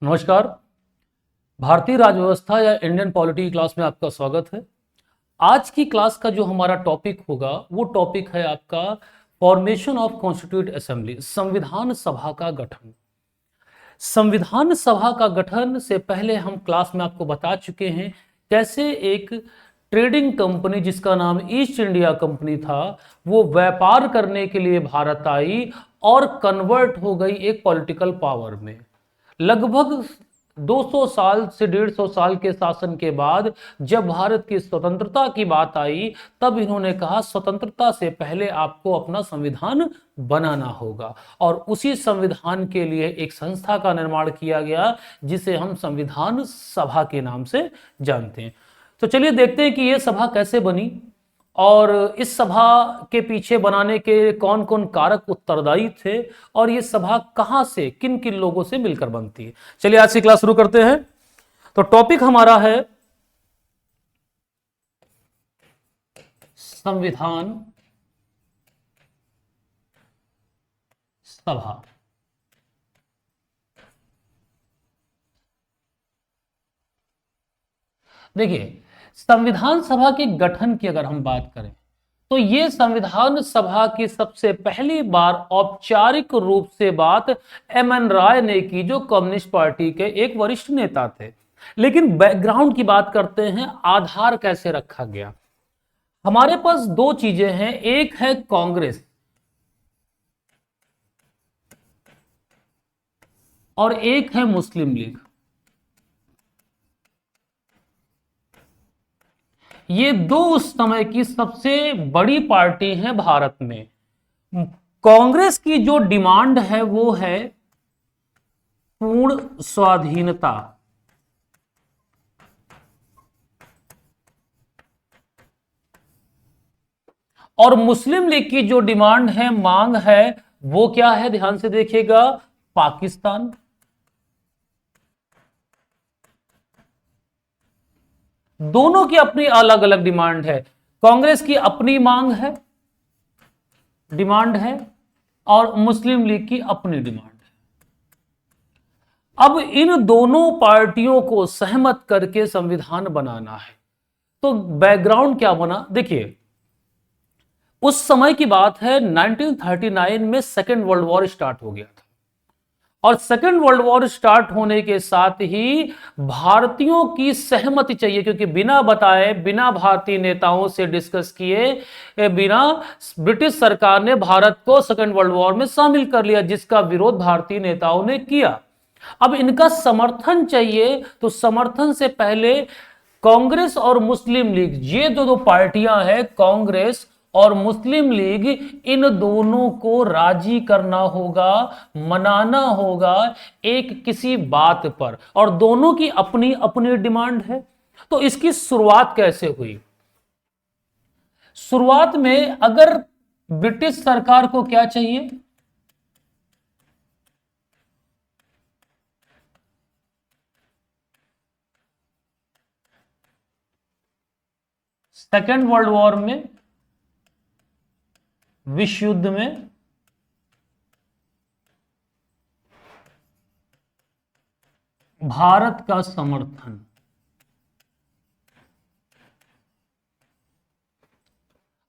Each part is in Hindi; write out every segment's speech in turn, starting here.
नमस्कार। भारतीय राजव्यवस्था या इंडियन पॉलिटी क्लास में आपका स्वागत है। आज की क्लास का जो हमारा टॉपिक होगा वो टॉपिक है आपका फॉर्मेशन ऑफ कॉन्स्टिट्यूट असेंबली, संविधान सभा का गठन। संविधान सभा का गठन से पहले हम क्लास में आपको बता चुके हैं कैसे एक ट्रेडिंग कंपनी जिसका नाम ईस्ट इंडिया कंपनी था वो व्यापार करने के लिए भारत आई और कन्वर्ट हो गई एक पॉलिटिकल पावर में। लगभग 200 साल से 150 साल के शासन के बाद जब भारत की स्वतंत्रता की बात आई तब इन्होंने कहा स्वतंत्रता से पहले आपको अपना संविधान बनाना होगा और उसी संविधान के लिए एक संस्था का निर्माण किया गया जिसे हम संविधान सभा के नाम से जानते हैं। तो चलिए देखते हैं कि यह सभा कैसे बनी और इस सभा के पीछे बनाने के कौन कौन कारक उत्तरदायी थे और ये सभा कहां से किन किन लोगों से मिलकर बनती है। चलिए आज की क्लास शुरू करते हैं। तो टॉपिक हमारा है संविधान सभा। देखिए, संविधान सभा के गठन की अगर हम बात करें तो यह संविधान सभा की सबसे पहली बार औपचारिक रूप से बात एम.एन. राय ने की, जो कम्युनिस्ट पार्टी के एक वरिष्ठ नेता थे। लेकिन बैकग्राउंड की बात करते हैं, आधार कैसे रखा गया। हमारे पास दो चीजें हैं, एक है कांग्रेस और एक है मुस्लिम लीग। ये दो उस समय की सबसे बड़ी पार्टी हैं भारत में। कांग्रेस की जो डिमांड है वो है पूर्ण स्वाधीनता और मुस्लिम लीग की जो डिमांड है, मांग है, वो क्या है, ध्यान से देखिएगा, पाकिस्तान। दोनों की अपनी अलग अलग डिमांड है। कांग्रेस की अपनी मांग है, डिमांड है और मुस्लिम लीग की अपनी डिमांड है। अब इन दोनों पार्टियों को सहमत करके संविधान बनाना है। तो बैकग्राउंड क्या बना, देखिए, उस समय की बात है 1939 में सेकेंड वर्ल्ड वॉर स्टार्ट हो गया था और सेकेंड वर्ल्ड वॉर स्टार्ट होने के साथ ही भारतीयों की सहमति चाहिए, क्योंकि बिना बताए, बिना भारतीय नेताओं से डिस्कस किए बिना ब्रिटिश सरकार ने भारत को सेकेंड वर्ल्ड वॉर में शामिल कर लिया, जिसका विरोध भारतीय नेताओं ने किया। अब इनका समर्थन चाहिए, तो समर्थन से पहले कांग्रेस और मुस्लिम लीग, ये दो पार्टियां हैं, कांग्रेस और मुस्लिम लीग, इन दोनों को राजी करना होगा, मनाना होगा एक किसी बात पर, और दोनों की अपनी अपनी डिमांड है। तो इसकी शुरुआत कैसे हुई? शुरुआत में अगर ब्रिटिश सरकार को क्या चाहिए, सेकेंड वर्ल्ड वॉर में, विश्व युद्ध में भारत का समर्थन,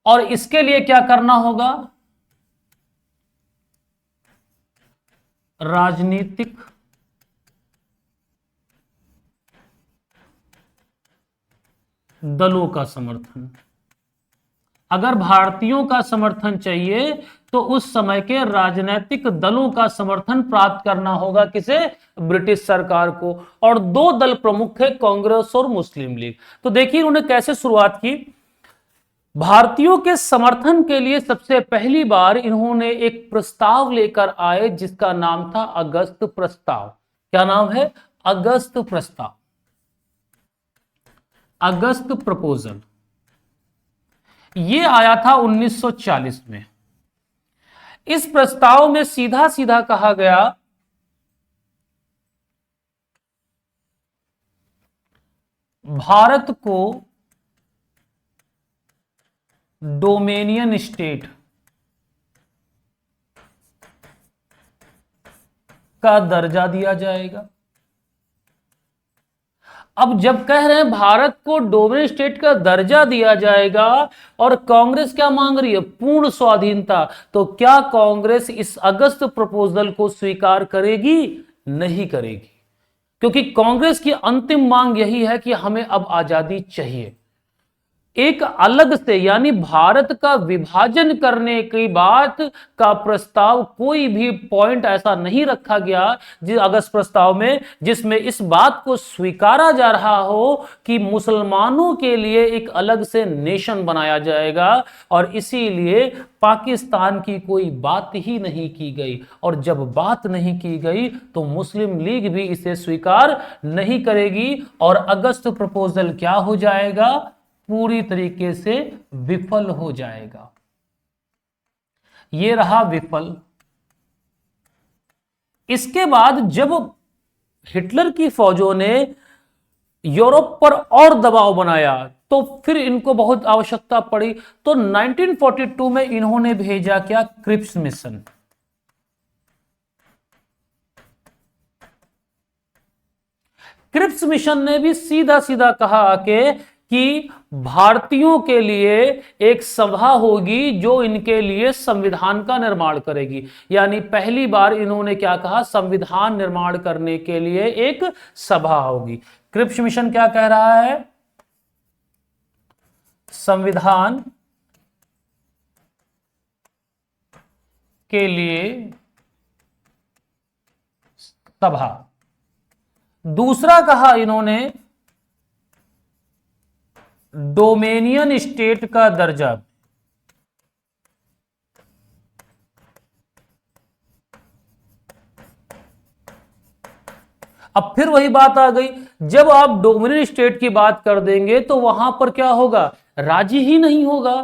और इसके लिए क्या करना होगा, राजनीतिक दलों का समर्थन। अगर भारतीयों का समर्थन चाहिए तो उस समय के राजनीतिक दलों का समर्थन प्राप्त करना होगा, किसे, ब्रिटिश सरकार को। और दो दल प्रमुख है, कांग्रेस और मुस्लिम लीग। तो देखिए उन्होंने कैसे शुरुआत की। भारतीयों के समर्थन के लिए सबसे पहली बार इन्होंने एक प्रस्ताव लेकर आए जिसका नाम था अगस्त प्रस्ताव। क्या नाम है? अगस्त प्रस्ताव, अगस्त प्रपोजल। यह आया था 1940 में। इस प्रस्ताव में सीधा सीधा कहा गया भारत को डोमेनियन स्टेट का दर्जा दिया जाएगा। अब जब कह रहे हैं भारत को डोमिनेंट स्टेट का दर्जा दिया जाएगा और कांग्रेस क्या मांग रही है, पूर्ण स्वाधीनता, तो क्या कांग्रेस इस अगस्त प्रपोजल को स्वीकार करेगी? नहीं करेगी, क्योंकि कांग्रेस की अंतिम मांग यही है कि हमें अब आजादी चाहिए। एक अलग से यानी भारत का विभाजन करने की बात का प्रस्ताव, कोई भी पॉइंट ऐसा नहीं रखा गया जिस अगस्त प्रस्ताव में जिसमें इस बात को स्वीकारा जा रहा हो कि मुसलमानों के लिए एक अलग से नेशन बनाया जाएगा, और इसीलिए पाकिस्तान की कोई बात ही नहीं की गई। और जब बात नहीं की गई तो मुस्लिम लीग भी इसे स्वीकार नहीं करेगी और अगस्त प्रपोजल क्या हो जाएगा, पूरी तरीके से विफल हो जाएगा। यह रहा विफल। इसके बाद जब हिटलर की फौजों ने यूरोप पर और दबाव बनाया तो फिर इनको बहुत आवश्यकता पड़ी, तो 1942 में इन्होंने भेजा क्या, क्रिप्स मिशन। क्रिप्स मिशन ने भी सीधा सीधा कहा कि भारतीयों के लिए एक सभा होगी जो इनके लिए संविधान का निर्माण करेगी। यानी पहली बार इन्होंने क्या कहा, संविधान निर्माण करने के लिए एक सभा होगी। क्रिप्स मिशन क्या कह रहा है, संविधान के लिए सभा। दूसरा कहा इन्होंने डोमेनियन स्टेट का दर्जा। अब फिर वही बात आ गई, जब आप डोमिनियन स्टेट की बात कर देंगे तो वहां पर क्या होगा, राजी ही नहीं होगा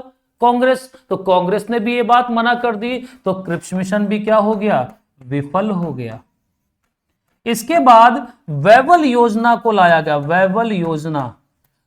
कांग्रेस, तो कांग्रेस ने भी ये बात मना कर दी, तो क्रिप्स मिशन भी क्या हो गया, विफल हो गया। इसके बाद वेवल योजना को लाया गया। वेवल योजना,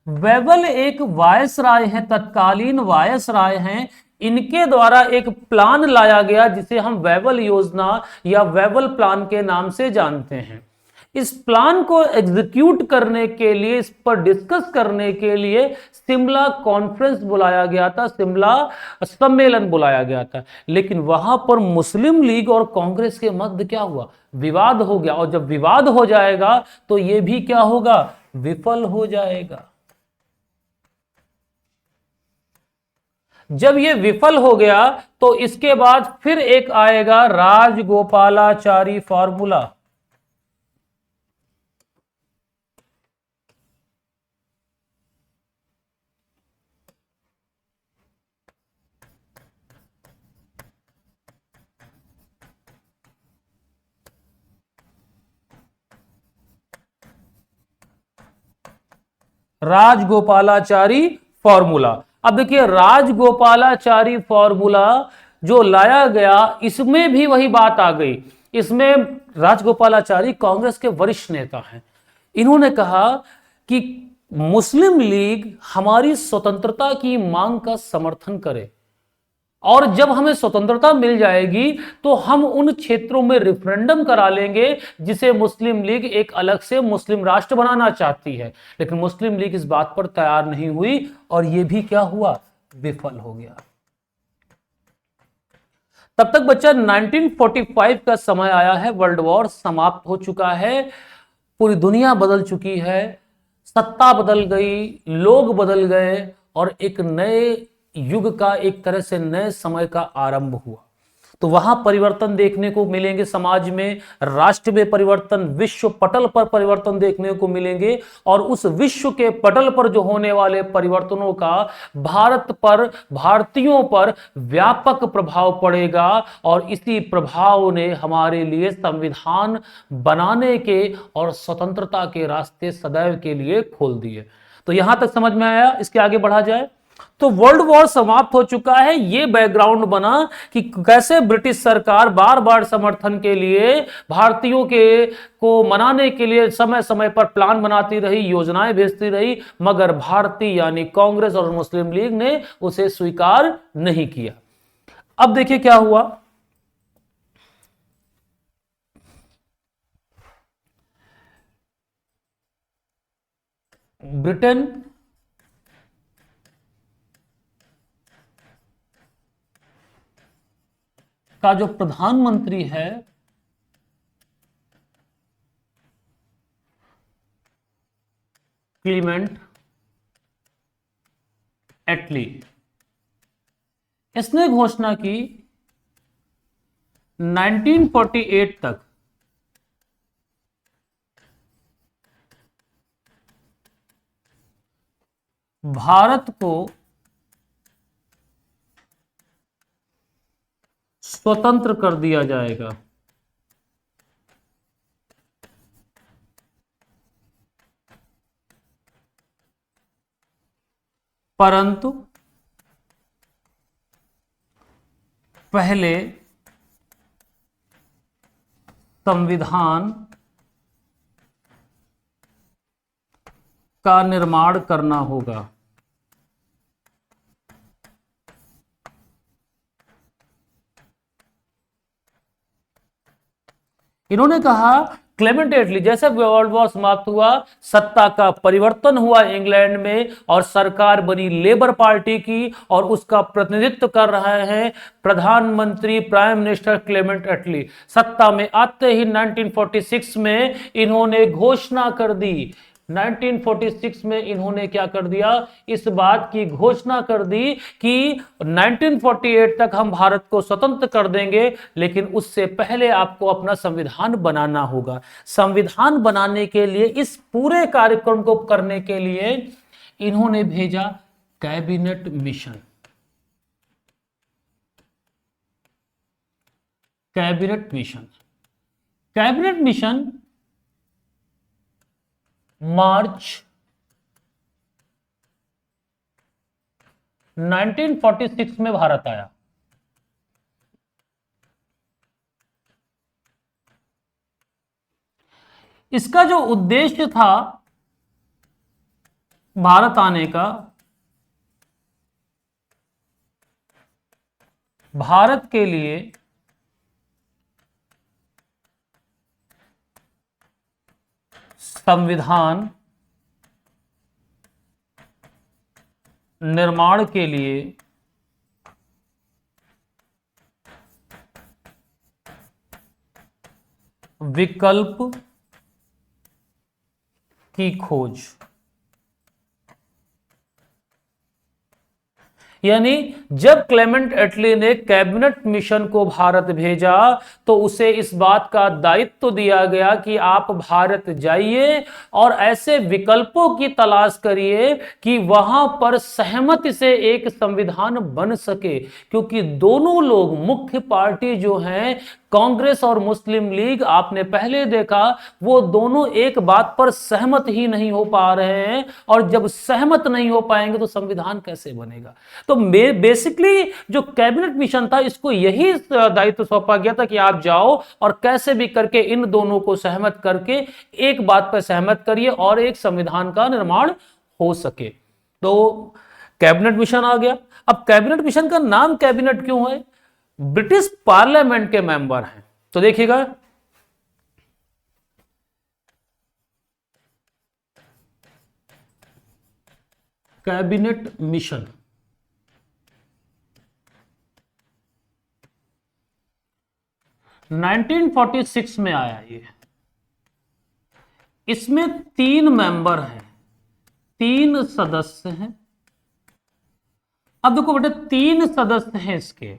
वेवल एक वायसराय हैं, तत्कालीन वायसराय हैं, इनके द्वारा एक प्लान लाया गया जिसे हम वेवल योजना या वेवल प्लान के नाम से जानते हैं। इस प्लान को एग्जीक्यूट करने के लिए, इस पर डिस्कस करने के लिए शिमला कॉन्फ्रेंस बुलाया गया था, शिमला सम्मेलन बुलाया गया था। लेकिन वहां पर मुस्लिम लीग और कांग्रेस के मध्य क्या हुआ, विवाद हो गया, और जब विवाद हो जाएगा तो यह भी क्या होगा, विफल हो जाएगा। जब यह विफल हो गया तो इसके बाद फिर एक आएगा राजगोपालाचारी फार्मूला। राजगोपालाचारी फॉर्मूला। अब देखिए राजगोपालाचारी फॉर्मूला जो लाया गया, इसमें भी वही बात आ गई। इसमें राजगोपालाचारी कांग्रेस के वरिष्ठ नेता हैं। इन्होंने कहा कि मुस्लिम लीग हमारी स्वतंत्रता की मांग का समर्थन करे, और जब हमें स्वतंत्रता मिल जाएगी तो हम उन क्षेत्रों में रेफरेंडम करा लेंगे जिसे मुस्लिम लीग एक अलग से मुस्लिम राष्ट्र बनाना चाहती है। लेकिन मुस्लिम लीग इस बात पर तैयार नहीं हुई और यह भी क्या हुआ, विफल हो गया। तब तक बच्चा 1945 का समय आया है, वर्ल्ड वॉर समाप्त हो चुका है, पूरी दुनिया बदल चुकी है, सत्ता बदल गई, लोग बदल गए, और एक नए युग का, एक तरह से नए समय का आरंभ हुआ। तो वहां परिवर्तन देखने को मिलेंगे, समाज में, राष्ट्र में परिवर्तन, विश्व पटल पर परिवर्तन देखने को मिलेंगे, और उस विश्व के पटल पर जो होने वाले परिवर्तनों का भारत पर, भारतीयों पर व्यापक प्रभाव पड़ेगा, और इसी प्रभाव ने हमारे लिए संविधान बनाने के और स्वतंत्रता के रास्ते सदैव के लिए खोल दिए। तो यहां तक समझ में आया, इसके आगे बढ़ा जाए। तो वर्ल्ड वॉर समाप्त हो चुका है, यह बैकग्राउंड बना कि कैसे ब्रिटिश सरकार बार बार समर्थन के लिए, भारतीयों के को मनाने के लिए समय समय पर प्लान बनाती रही, योजनाएं भेजती रही, मगर भारतीय यानी कांग्रेस और मुस्लिम लीग ने उसे स्वीकार नहीं किया। अब देखिए क्या हुआ। ब्रिटेन का जो प्रधानमंत्री है क्लीमेंट एटली, इसने घोषणा की 1948 तक भारत को स्वतंत्र कर दिया जाएगा। परंतु पहले संविधान का निर्माण करना होगा। इन्होंने कहा क्लेमेंट एटली, जैसे वर्ल्ड वॉर समाप्त हुआ, सत्ता का परिवर्तन हुआ इंग्लैंड में और सरकार बनी लेबर पार्टी की और उसका प्रतिनिधित्व कर रहे हैं प्रधानमंत्री प्राइम मिनिस्टर क्लेमेंट एटली। सत्ता में आते ही 1946 में इन्होंने घोषणा कर दी, 1946 में इन्होंने क्या कर दिया, इस बात की घोषणा कर दी कि 1948 तक हम भारत को स्वतंत्र कर देंगे, लेकिन उससे पहले आपको अपना संविधान बनाना होगा। संविधान बनाने के लिए, इस पूरे कार्यक्रम को करने के लिए इन्होंने भेजा cabinet mission. Cabinet mission, cabinet mission March 1946 में भारत आया। इसका जो उद्देश्य था भारत आने का, भारत के लिए संविधान निर्माण के लिए विकल्प की खोज, यानी जब क्लेमेंट एटली ने कैबिनेट मिशन को भारत भेजा तो उसे इस बात का दायित्व दिया गया कि आप भारत जाइए और ऐसे विकल्पों की तलाश करिए कि वहां पर सहमति से एक संविधान बन सके, क्योंकि दोनों लोग, मुख्य पार्टी जो हैं कांग्रेस और मुस्लिम लीग, आपने पहले देखा वो दोनों एक बात पर सहमत ही नहीं हो पा रहे हैं, और जब सहमत नहीं हो पाएंगे तो संविधान कैसे बनेगा। तो बेसिकली जो कैबिनेट मिशन था, इसको यही दायित्व सौंपा गया था कि आप जाओ और कैसे भी करके इन दोनों को सहमत करके एक बात पर सहमत करिए और एक संविधान का निर्माण हो सके। तो कैबिनेट मिशन आ गया। अब कैबिनेट मिशन का नाम कैबिनेट क्यों है? ब्रिटिश पार्लियामेंट के मेंबर हैं। तो देखिएगा, कैबिनेट मिशन नाइनटीन 1946 में आया ये। इसमें 3 मेंबर हैं, 3 सदस्य हैं। अब देखो बेटा, 3 सदस्य हैं इसके।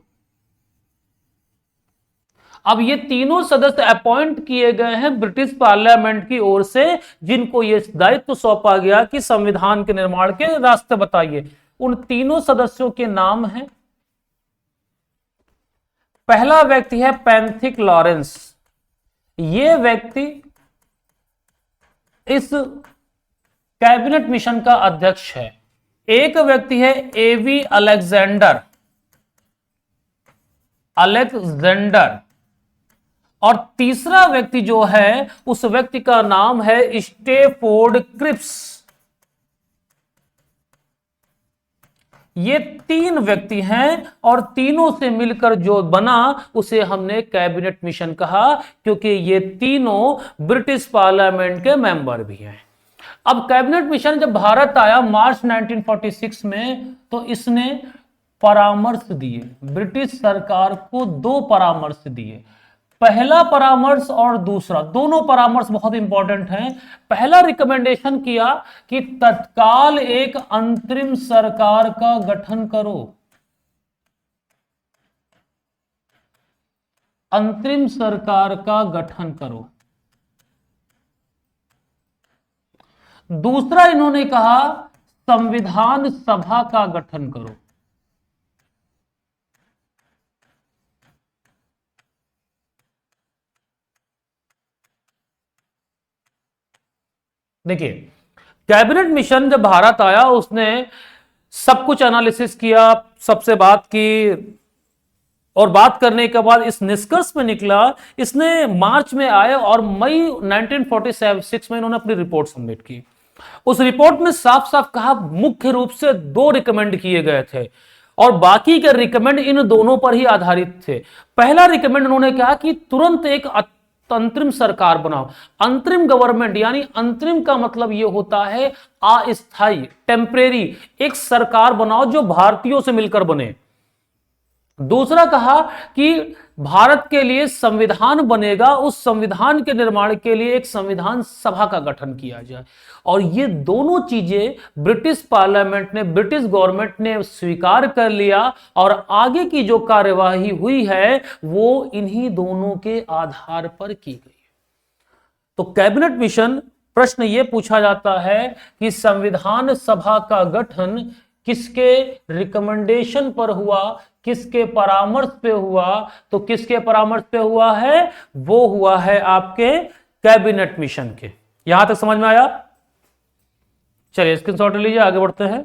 अब ये तीनों सदस्य अपॉइंट किए गए हैं ब्रिटिश पार्लियामेंट की ओर से, जिनको ये दायित्व सौंपा गया कि संविधान के निर्माण के रास्ते बताइए। उन तीनों सदस्यों के नाम हैं, पहला व्यक्ति है पैंथिक लॉरेंस। ये व्यक्ति इस कैबिनेट मिशन का अध्यक्ष है। एक व्यक्ति है एवी अलेक्जेंडर, और तीसरा व्यक्ति जो है, उस व्यक्ति का नाम है स्टेफोर्ड क्रिप्स। ये 3 व्यक्ति हैं और तीनों से मिलकर जो बना उसे हमने कैबिनेट मिशन कहा, क्योंकि ये तीनों ब्रिटिश पार्लियामेंट के मेंबर भी हैं। अब कैबिनेट मिशन जब भारत आया मार्च 1946 में, तो इसने परामर्श दिए, ब्रिटिश सरकार को दो परामर्श दिए। पहला परामर्श और दूसरा, दोनों परामर्श बहुत इंपॉर्टेंट हैं। पहला रिकमेंडेशन किया कि तत्काल एक अंतरिम सरकार का गठन करो, अंतरिम सरकार का गठन करो। दूसरा इन्होंने कहा संविधान सभा का गठन करो। देखिए, कैबिनेट मिशन जब भारत आया, उसने सब कुछ एनालिसिस किया, सबसे बात की, और बात करने के बाद इस निष्कर्ष में निकला, इसने मार्च में आए और मई 1946 में इन्होंने अपनी रिपोर्ट सबमिट की। उस रिपोर्ट में साफ साफ कहा, मुख्य रूप से दो रिकमेंड किए गए थे और बाकी के रिकमेंड इन दोनों पर ही आधारित थे। पहला रिकमेंड उन्होंने कहा कि तुरंत एक अंतरिम सरकार बनाओ। अंतरिम गवर्नमेंट, यानी अंतरिम का मतलब यह होता है अस्थायी, टेम्परेरी, एक सरकार बनाओ जो भारतीयों से मिलकर बने। दूसरा कहा कि भारत के लिए संविधान बनेगा, उस संविधान के निर्माण के लिए एक संविधान सभा का गठन किया जाए। और ये दोनों चीजें ब्रिटिश पार्लियामेंट ने, ब्रिटिश गवर्नमेंट ने स्वीकार कर लिया और आगे की जो कार्यवाही हुई है वो इन्हीं दोनों के आधार पर की गई। तो कैबिनेट मिशन, प्रश्न यह पूछा जाता है कि संविधान सभा का गठन किसके रिकमेंडेशन पर हुआ, किसके परामर्श पे हुआ? तो किसके परामर्श पे हुआ है? वो हुआ है आपके कैबिनेट मिशन के। यहां तक समझ में आया? चलिए स्क्रीनशॉट ले लीजिए, आगे बढ़ते हैं।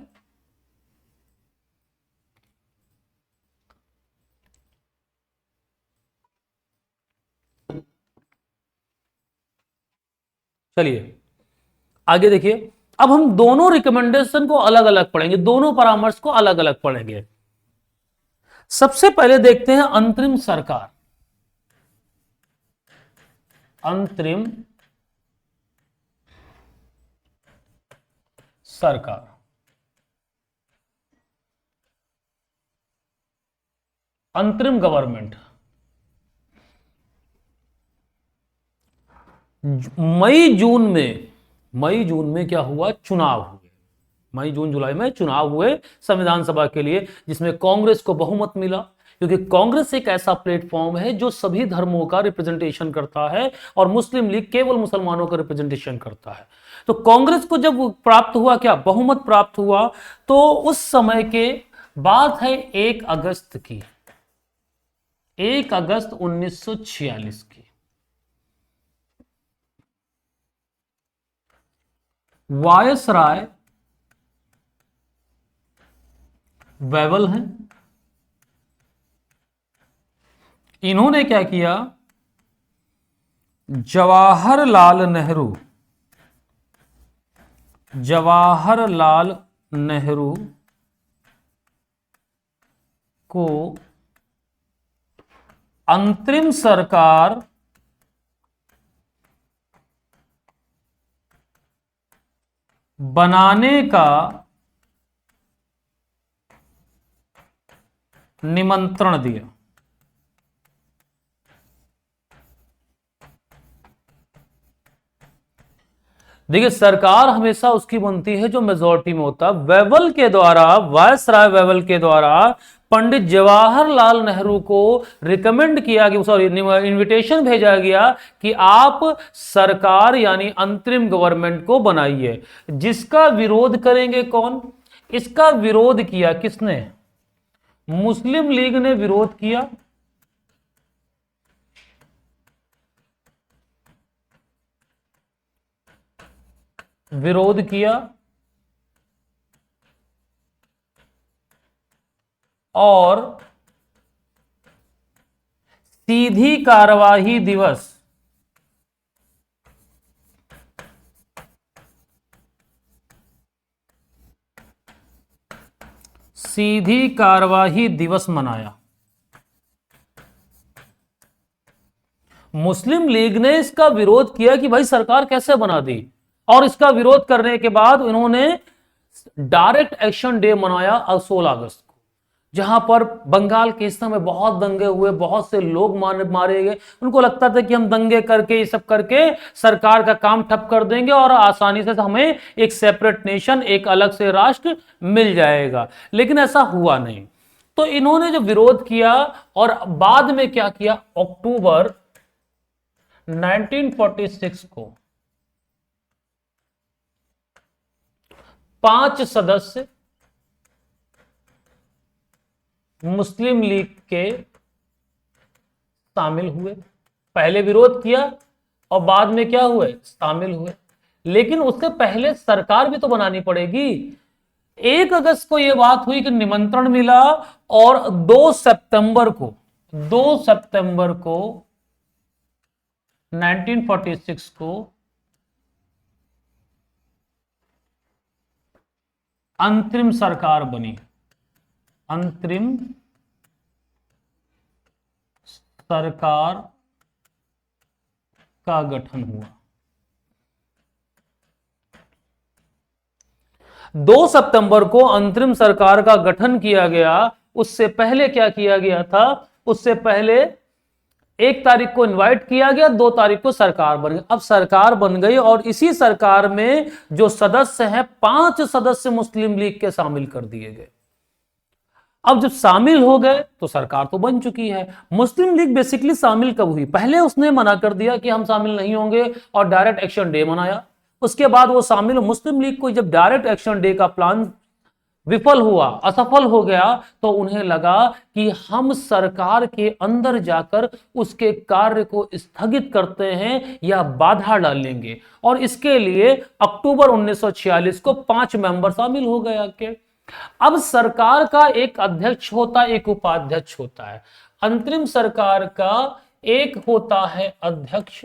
चलिए आगे देखिए, अब हम दोनों रिकमेंडेशन को अलग अलग पढ़ेंगे, दोनों परामर्श को अलग अलग पढ़ेंगे। सबसे पहले देखते हैं अंतरिम सरकार। अंतरिम सरकार, अंतरिम गवर्नमेंट। मई जून में क्या हुआ? चुनाव हुए। मई जून जुलाई में चुनाव हुए संविधान सभा के लिए, जिसमें कांग्रेस को बहुमत मिला, क्योंकि कांग्रेस एक ऐसा प्लेटफॉर्म है जो सभी धर्मों का रिप्रेजेंटेशन करता है और मुस्लिम लीग केवल मुसलमानों का रिप्रेजेंटेशन करता है। तो कांग्रेस को जब प्राप्त हुआ, क्या बहुमत प्राप्त हुआ, तो उस समय के बात है 1 अगस्त की, 1 अगस्त 1946 की। वायसराय वेवल हैं, इन्होंने क्या किया? जवाहरलाल नेहरू को अंतरिम सरकार बनाने का निमंत्रण दिया। देखिए, सरकार हमेशा उसकी बनती है जो मेजॉरिटी में होता है। वेवल के द्वारा, वायसराय वेवल के द्वारा पंडित जवाहरलाल नेहरू को रिकमेंड किया कि, सॉरी, इनविटेशन भेजा गया कि आप सरकार यानी अंतरिम गवर्नमेंट को बनाइए। जिसका विरोध करेंगे कौन? इसका विरोध किया किसने? मुस्लिम लीग ने विरोध किया। और सीधी कार्यवाही दिवस, सीधी कार्यवाही दिवस मनाया। मुस्लिम लीग ने इसका विरोध किया कि भाई सरकार कैसे बना दी, और इसका विरोध करने के बाद इन्होंने डायरेक्ट एक्शन डे मनाया 16 अगस्त को, जहां पर बंगाल के इस समय बहुत दंगे हुए, बहुत से लोग मारे गए। उनको लगता था कि हम दंगे करके, ये सब करके सरकार का काम ठप कर देंगे और आसानी से हमें एक सेपरेट नेशन, एक अलग से राष्ट्र मिल जाएगा, लेकिन ऐसा हुआ नहीं। तो इन्होंने जो विरोध किया और बाद में क्या किया, अक्टूबर 1946 को 5 सदस्य मुस्लिम लीग के शामिल हुए। पहले विरोध किया और बाद में क्या हुए, शामिल हुए। लेकिन उससे पहले सरकार भी तो बनानी पड़ेगी। 1 अगस्त को यह बात हुई कि निमंत्रण मिला और 2 सितंबर को 1946 को अंतरिम सरकार बनी, अंतरिम सरकार का गठन हुआ। 2 सितंबर को अंतरिम सरकार का गठन किया गया। उससे पहले क्या किया गया था, उससे पहले 1 तारीख को इनवाइट किया गया, 2 तारीख को सरकार बन गई। अब सरकार बन गई और इसी सरकार में जो सदस्य हैं, 5 सदस्य मुस्लिम लीग के शामिल कर दिए गए। अब जब शामिल हो गए तो सरकार तो बन चुकी है। मुस्लिम लीग बेसिकली शामिल कब हुई, पहले उसने मना कर दिया कि हम शामिल नहीं होंगे और डायरेक्ट एक्शन डे मनाया। उसके बाद वो शामिल, मुस्लिम लीग को जब डायरेक्ट एक्शन डे का प्लान विफल हुआ, असफल हो गया, तो उन्हें लगा कि हम सरकार के अंदर जाकर उसके कार्य को स्थगित करते हैं या बाधा डालेंगे। और इसके लिए अक्टूबर 1946 को 5 मेंबर शामिल हो गए आके। अब सरकार का एक अध्यक्ष होता है, एक उपाध्यक्ष होता है। अंतरिम सरकार का एक होता है अध्यक्ष,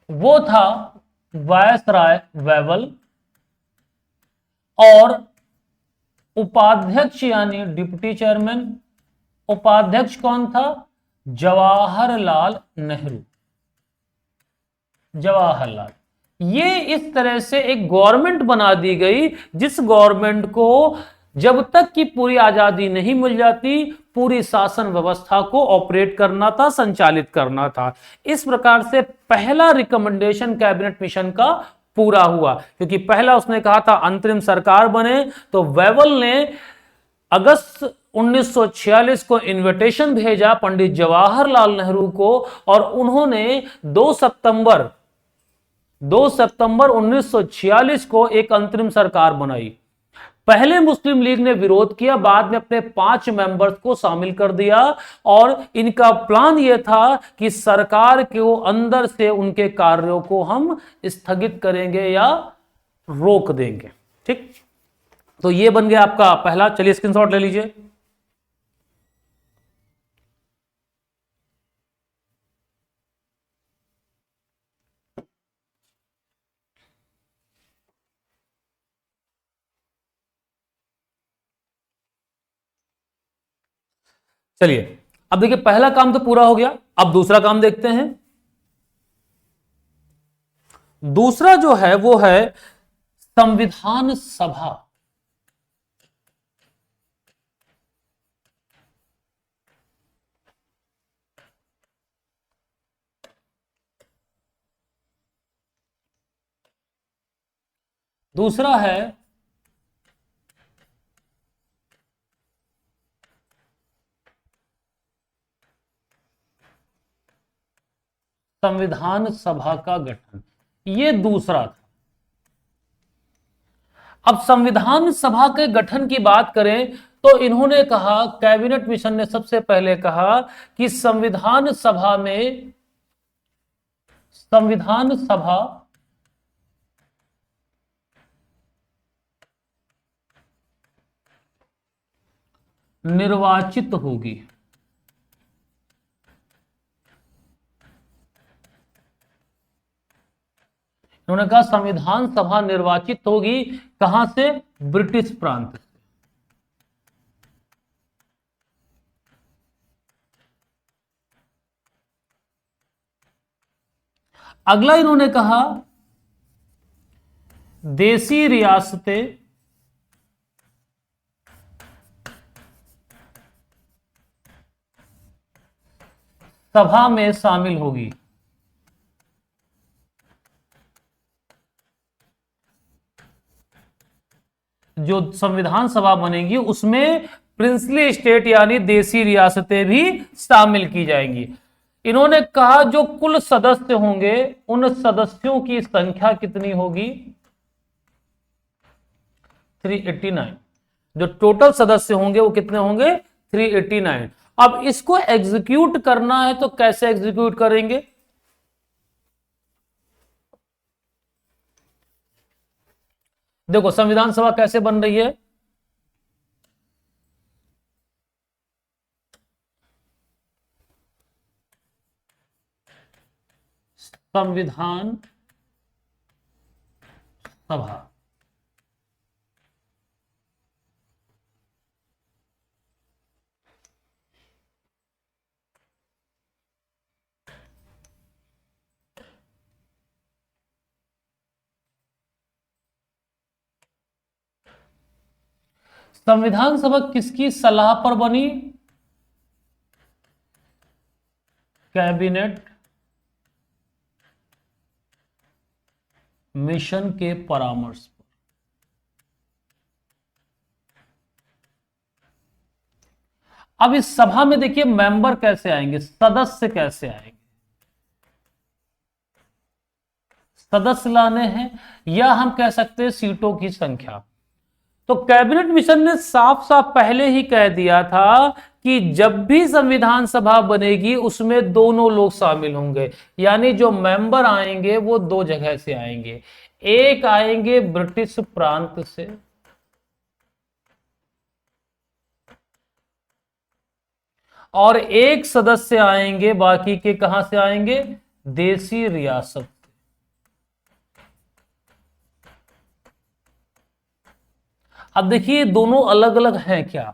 वो था वायसराय वेवल, और उपाध्यक्ष यानी डिप्टी चेयरमैन, उपाध्यक्ष कौन था, जवाहरलाल नेहरू। जवाहरलाल, ये इस तरह से एक गवर्नमेंट बना दी गई, जिस गवर्नमेंट को जब तक कि पूरी आजादी नहीं मिल जाती, पूरी शासन व्यवस्था को ऑपरेट करना था, संचालित करना था। इस प्रकार से पहला रिकमेंडेशन कैबिनेट मिशन का पूरा हुआ, क्योंकि पहला उसने कहा था अंतरिम सरकार बने, तो वेवल ने अगस्त 1946 को इनविटेशन भेजा पंडित जवाहरलाल नेहरू को, और उन्होंने 2 सितंबर 1946 को एक अंतरिम सरकार बनाई। पहले मुस्लिम लीग ने विरोध किया, बाद में अपने 5 मेंबर्स को शामिल कर दिया, और इनका प्लान यह था कि सरकार के अंदर से उनके कार्यों को हम स्थगित करेंगे या रोक देंगे। ठीक, तो यह बन गया आपका पहला। चलिए स्क्रीनशॉट ले लीजिए। चलिए, अब देखिए पहला काम तो पूरा हो गया, अब दूसरा काम देखते हैं। दूसरा जो है वो है संविधान सभा। दूसरा है संविधान सभा का गठन, ये दूसरा था। अब संविधान सभा के गठन की बात करें तो इन्होंने कहा, कैबिनेट मिशन ने सबसे पहले कहा कि संविधान सभा निर्वाचित होगी। उन्होंने कहा संविधान सभा निर्वाचित होगी, कहां से, ब्रिटिश प्रांत से। अगला इन्होंने कहा देसी रियासतें सभा में शामिल होगी। जो संविधान सभा बनेगी उसमें प्रिंसली स्टेट यानी देसी रियासतें भी शामिल की जाएंगी। इन्होंने कहा जो कुल सदस्य होंगे उन सदस्यों की संख्या कितनी होगी? 389। जो टोटल सदस्य होंगे वो कितने होंगे? 389। अब इसको एग्जीक्यूट करना है तो कैसे एग्जीक्यूट करेंगे? देखो संविधान सभा कैसे बन रही है। संविधान सभा संविधान सभा किसकी सलाह पर बनी? कैबिनेट मिशन के परामर्श पर। अब इस सभा में देखिए मेंबर कैसे आएंगे, सदस्य कैसे आएंगे? सदस्य लाने हैं या हम कह सकते हैं सीटों की संख्या। तो कैबिनेट मिशन ने साफ साफ पहले ही कह दिया था कि जब भी संविधान सभा बनेगी उसमें दोनों लोग शामिल होंगे, यानी जो मेंबर आएंगे वो दो जगह से आएंगे। एक आएंगे ब्रिटिश प्रांत से और एक सदस्य आएंगे, बाकी के कहां से आएंगे? देसी रियासत। अब देखिए दोनों अलग अलग हैं क्या?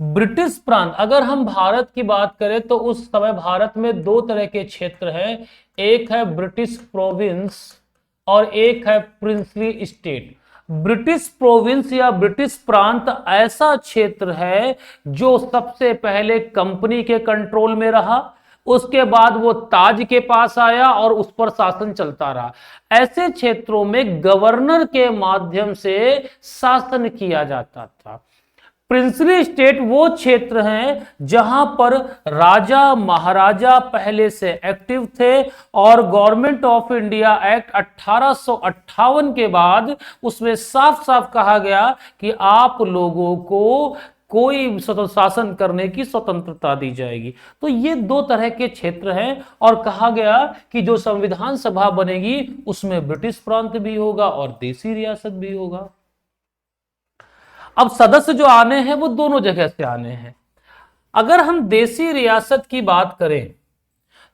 ब्रिटिश प्रांत, अगर हम भारत की बात करें तो उस समय भारत में दो तरह के क्षेत्र हैं, एक है ब्रिटिश प्रोविंस और एक है प्रिंसली स्टेट। ब्रिटिश प्रोविंस या ब्रिटिश प्रांत ऐसा क्षेत्र है जो सबसे पहले कंपनी के कंट्रोल में रहा, उसके बाद वो ताज के पास आया और उस पर शासन चलता रहा। ऐसे क्षेत्रों में गवर्नर के माध्यम से शासन किया जाता था। प्रिंसली स्टेट वो क्षेत्र हैं जहां पर राजा महाराजा पहले से एक्टिव थे और गवर्नमेंट ऑफ इंडिया एक्ट 1858 के बाद उसमें साफ साफ कहा गया कि आप लोगों को कोई शासन करने की स्वतंत्रता दी जाएगी। तो ये दो तरह के क्षेत्र हैं और कहा गया कि जो संविधान सभा बनेगी उसमें ब्रिटिश प्रांत भी होगा और देसी रियासत भी होगा। अब सदस्य जो आने हैं वो दोनों जगह से आने हैं। अगर हम देसी रियासत की बात करें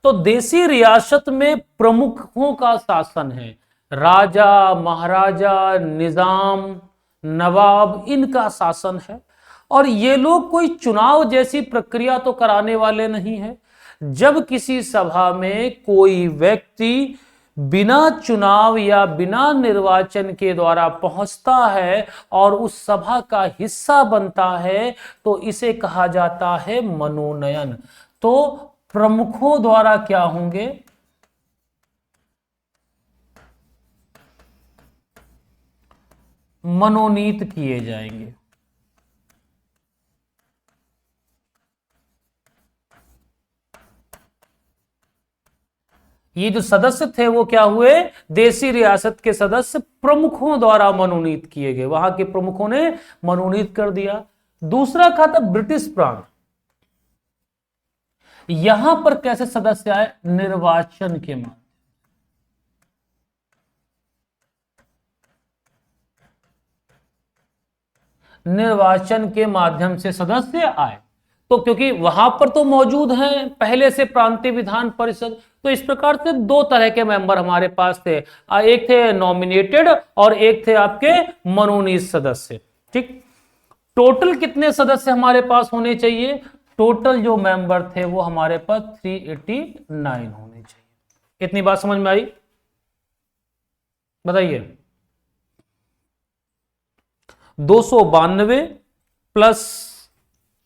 तो देसी रियासत में प्रमुखों का शासन है, राजा महाराजा निजाम नवाब इनका शासन है और ये लोग कोई चुनाव जैसी प्रक्रिया तो कराने वाले नहीं है। जब किसी सभा में कोई व्यक्ति बिना चुनाव या बिना निर्वाचन के द्वारा पहुंचता है और उस सभा का हिस्सा बनता है तो इसे कहा जाता है मनोनयन। तो प्रमुखों द्वारा क्या होंगे? मनोनीत किए जाएंगे। ये जो सदस्य थे वो क्या हुए? देसी रियासत के सदस्य प्रमुखों द्वारा मनोनीत किए गए, वहां के प्रमुखों ने मनोनीत कर दिया। दूसरा कहा था ब्रिटिश प्रांत। यहां पर कैसे सदस्य आए? निर्वाचन के माध्यम। निर्वाचन के माध्यम से सदस्य आए। तो क्योंकि वहां पर तो मौजूद हैं पहले से प्रांतीय विधान परिषद, तो इस प्रकार से दो तरह के मेंबर हमारे पास थे, एक थे नॉमिनेटेड और एक थे आपके मनोनीत सदस्य। ठीक, टोटल कितने सदस्य हमारे पास होने चाहिए? टोटल जो मेंबर थे वो हमारे पास 389 होने चाहिए। इतनी बात समझ में आई? बताइए 292 प्लस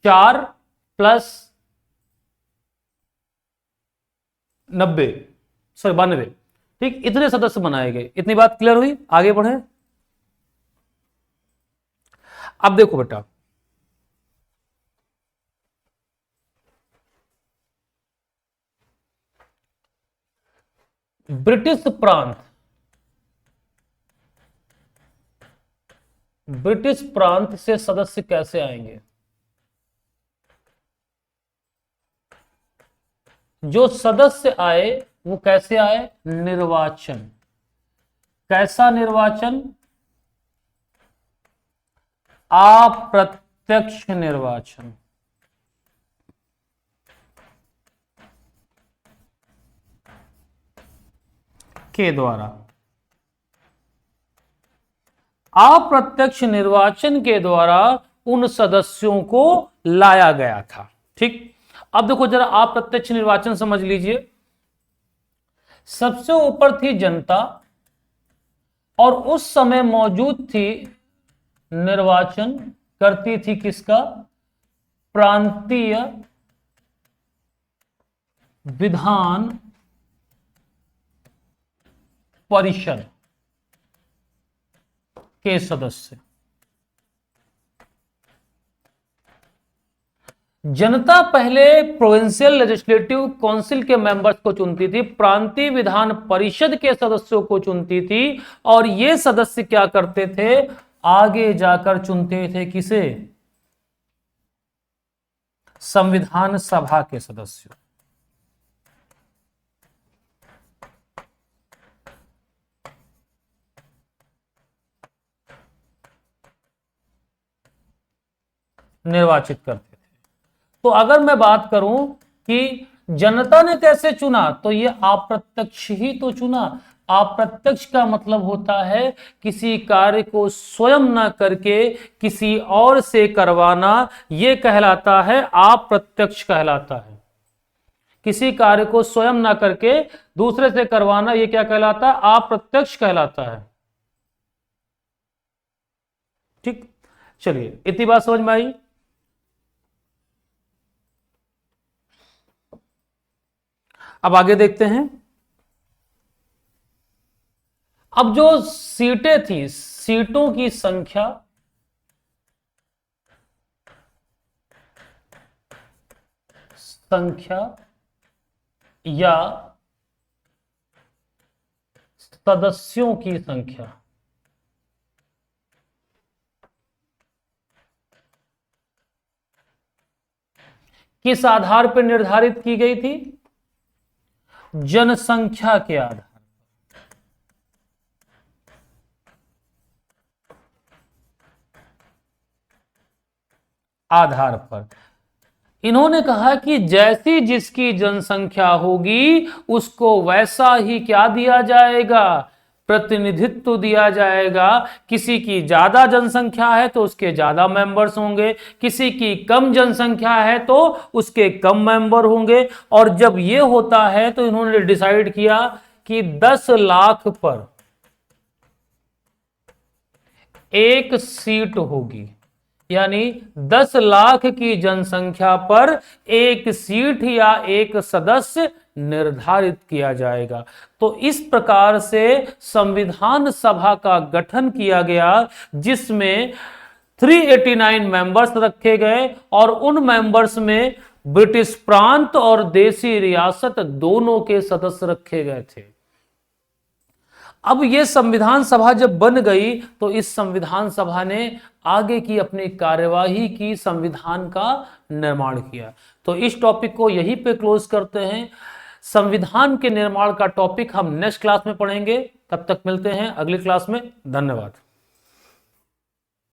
4 प्लस 90, सॉरी 92, ठीक, इतने सदस्य बनाए गए। इतनी बात क्लियर हुई, आगे बढ़े। अब देखो बेटा, ब्रिटिश प्रांत, ब्रिटिश प्रांत से सदस्य कैसे आएंगे? जो सदस्य आए वो कैसे आए? निर्वाचन। कैसा निर्वाचन? अप्रत्यक्ष निर्वाचन। के द्वारा, अप्रत्यक्ष निर्वाचन के द्वारा उन सदस्यों को लाया गया था। ठीक, अब देखो जरा अप्रत्यक्ष निर्वाचन समझ लीजिए। सबसे ऊपर थी जनता और उस समय मौजूद थी, निर्वाचन करती थी किसका? प्रांतीय विधान परिषद के सदस्य। जनता पहले प्रोविंशियल लेजिस्लेटिव काउंसिल के मेंबर्स को चुनती थी, प्रांतीय विधान परिषद के सदस्यों को चुनती थी, और ये सदस्य क्या करते थे? आगे जाकर चुनते थे किसे? संविधान सभा के सदस्यों। निर्वाचित करते थे। तो अगर मैं बात करूं कि जनता ने कैसे चुना, तो ये अप्रत्यक्ष ही तो चुना। अप्रत्यक्ष का मतलब होता है किसी कार्य को स्वयं न करके किसी और से करवाना, ये कहलाता है अप्रत्यक्ष कहलाता है। किसी कार्य को स्वयं ना करके दूसरे से करवाना, ये क्या कहलाता है? अप्रत्यक्ष कहलाता है। ठीक, चलिए इतनी बात समझ में आई। अब आगे देखते हैं। अब जो सीटें थी, सीटों की संख्या या सदस्यों की संख्या, किस आधार पर निर्धारित की गई थी? जनसंख्या के आधार पर। इन्होंने कहा कि जैसी जिसकी जनसंख्या होगी उसको वैसा ही क्या दिया जाएगा? प्रतिनिधित्व दिया जाएगा। किसी की ज्यादा जनसंख्या है तो उसके ज्यादा मेंबर्स होंगे, किसी की कम जनसंख्या है तो उसके कम मेंबर होंगे। और जब ये होता है तो इन्होंने डिसाइड किया कि 10 लाख पर एक सीट होगी, यानी 10 लाख की जनसंख्या पर एक सीट या एक सदस्य निर्धारित किया जाएगा। तो इस प्रकार से संविधान सभा का गठन किया गया, जिसमें 389 मेंबर्स रखे गए और उन मेंबर्स में ब्रिटिश प्रांत और देसी रियासत दोनों के सदस्य रखे गए थे। अब यह संविधान सभा जब बन गई तो इस संविधान सभा ने आगे की अपनी कार्यवाही की, संविधान का निर्माण किया। तो इस टॉपिक को यहीं पे क्लोज करते हैं। संविधान के निर्माण का टॉपिक हम नेक्स्ट क्लास में पढ़ेंगे। तब तक मिलते हैं अगली क्लास में। धन्यवाद।